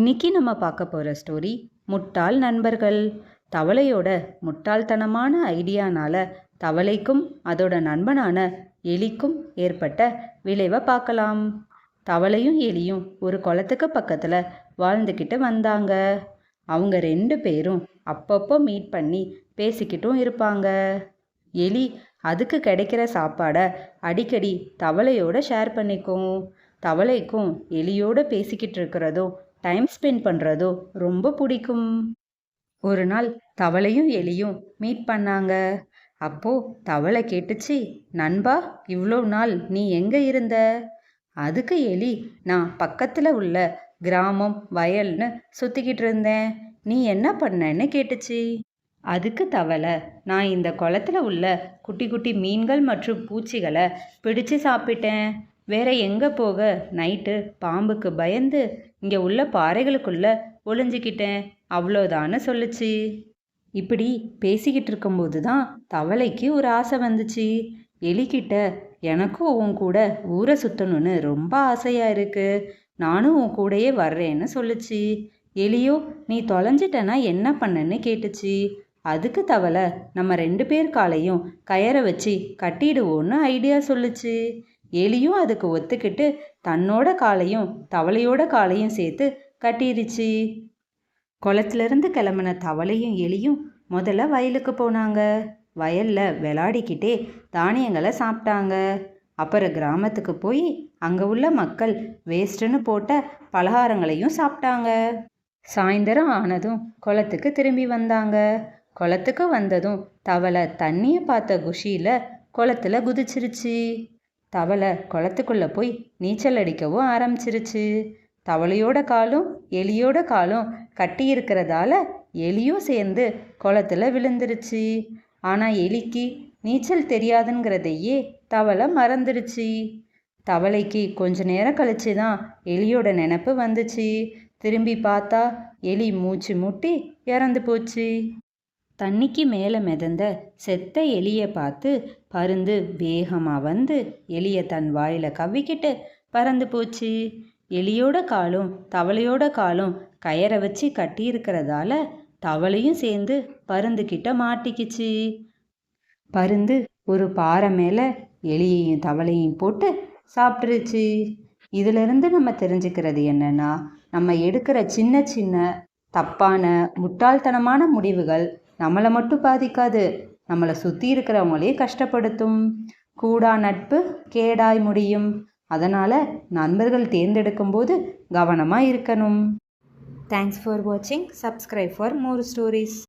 இன்னைக்கு நம்ம பார்க்க போகிற ஸ்டோரி முட்டாள் நண்பர்கள். தவளையோட முட்டாள்தனமான ஐடியானால தவளைக்கும் அதோட நண்பனான எலிக்கும் ஏற்பட்ட விளைவை பார்க்கலாம். தவளையும் எலியும் ஒரு குளத்துக்கு பக்கத்தில் வாழ்ந்துக்கிட்டு வந்தாங்க. அவங்க 2 பேரும் அப்பப்போ மீட் பண்ணி பேசிக்கிட்டும் இருப்பாங்க. எலி அதுக்கு கிடைக்கிற சாப்பாடை அடிக்கடி தவளையோட ஷேர் பண்ணிக்கும். தவளைக்கும் எலியோட பேசிக்கிட்டு இருக்கிறதும் டைம் ஸ்பெண்ட் பண்ணுறதோ ரொம்ப பிடிக்கும். ஒரு நாள் தவளையும் எலியும் மீட் பண்ணாங்க. அப்போ தவளை கேட்டுச்சு, நண்பா, இவ்வளோ நாள் நீ எங்கே இருந்த? அதுக்கு எலி, நான் பக்கத்தில் உள்ள கிராமம் வயல்னு சுற்றிக்கிட்டு இருந்தேன். நீ என்ன பண்ணன்னு கேட்டுச்சு. அதுக்கு தவளை, நான் இந்த குளத்துல உள்ள குட்டி குட்டி மீன்கள் மற்றும் பூச்சிகளை பிடிச்சு சாப்பிட்டேன். வேற எங்கே போக, நைட்டு பாம்புக்கு பயந்து இங்கே உள்ள பாறைகளுக்குள்ள ஒளிஞ்சிக்கிட்டேன், அவ்வளோதான்னு சொல்லுச்சு. இப்படி பேசிக்கிட்டு இருக்கும்போது தான் தவளைக்கு ஒரு ஆசை வந்துச்சு. எலிக்கிட்ட, எனக்கும் உன் கூட ஊரை சுற்றணும்னு ரொம்ப ஆசையாக இருக்கு, நானும் உன் கூடயே வர்றேன்னு சொல்லுச்சு. எலியோ, நீ தொலைஞ்சிட்டனா என்ன பண்ணன்னு கேட்டுச்சு. அதுக்கு தவளை, நம்ம 2 பேர் காலையும் கயரை வச்சு கட்டிடுவோன்னு ஐடியா சொல்லுச்சு. எலியும் அதுக்கு ஒத்துக்கிட்டு தன்னோட காலையும் தவளையோட காலையும் சேர்த்து கட்டிருச்சு. குளத்திலிருந்து கிளம்பின தவளையும் எலியும் முதல்ல வயலுக்கு போனாங்க. வயல்ல விளையாடிக்கிட்டே தானியங்களை சாப்பிட்டாங்க. அப்புறம் கிராமத்துக்கு போய் அங்கே உள்ள மக்கள் வேஸ்ட்டுன்னு போட்ட பலகாரங்களையும் சாப்பிட்டாங்க. சாயந்தரம் ஆனதும் குளத்துக்கு திரும்பி வந்தாங்க. குளத்துக்கு வந்ததும் தவளை தண்ணியை பார்த்த குஷியில் குளத்துல குதிச்சிருச்சு. தவளை குளத்துக்குள்ளே போய் நீச்சல் அடிக்கவும் ஆரம்பிச்சிருச்சு. தவளையோட காலும் எலியோட காலும் கட்டி இருக்கிறதால எலியும் சேர்ந்து குளத்துல விழுந்துருச்சு. ஆனால் எலிக்கு நீச்சல் தெரியாதுங்கிறதையே தவளை மறந்துடுச்சு. தவளைக்கு கொஞ்ச நேரம் கழிச்சு தான் எலியோட நினப்பு வந்துச்சு. திரும்பி பார்த்தா எலி மூச்சு முட்டி இறந்து போச்சு. தண்ணிக்கு மேலே மிதந்த செத்த எலியை பார்த்து பருந்து வேகமாக வந்து எலியை தன் வாயில் கவ்விக்கிட்டு பறந்து போச்சு. எலியோட காலும் தவளையோட காலும் கயரை வச்சு கட்டியிருக்கிறதால தவளையும் சேர்ந்து பருந்துக்கிட்ட மாட்டிக்கிச்சு. பருந்து ஒரு பாறை மேலே எலியையும் தவளையும் போட்டு சாப்பிட்ருச்சு. இதிலிருந்து நம்ம தெரிஞ்சுக்கிறது என்னன்னா, நம்ம எடுக்கிற சின்ன சின்ன தப்பான முட்டாள்தனமான முடிவுகள் நம்மளை மட்டும் பாதிக்காது, நம்மளை சுற்றி இருக்கிறவங்களே கஷ்டப்படுத்தும். கூடா நட்பு கேடாய் முடியும். அதனால் நண்பர்கள் தேர்ந்தெடுக்கும் போது கவனமாக இருக்கணும். தேங்க்ஸ் ஃபார் வாட்சிங். Subscribe for more stories.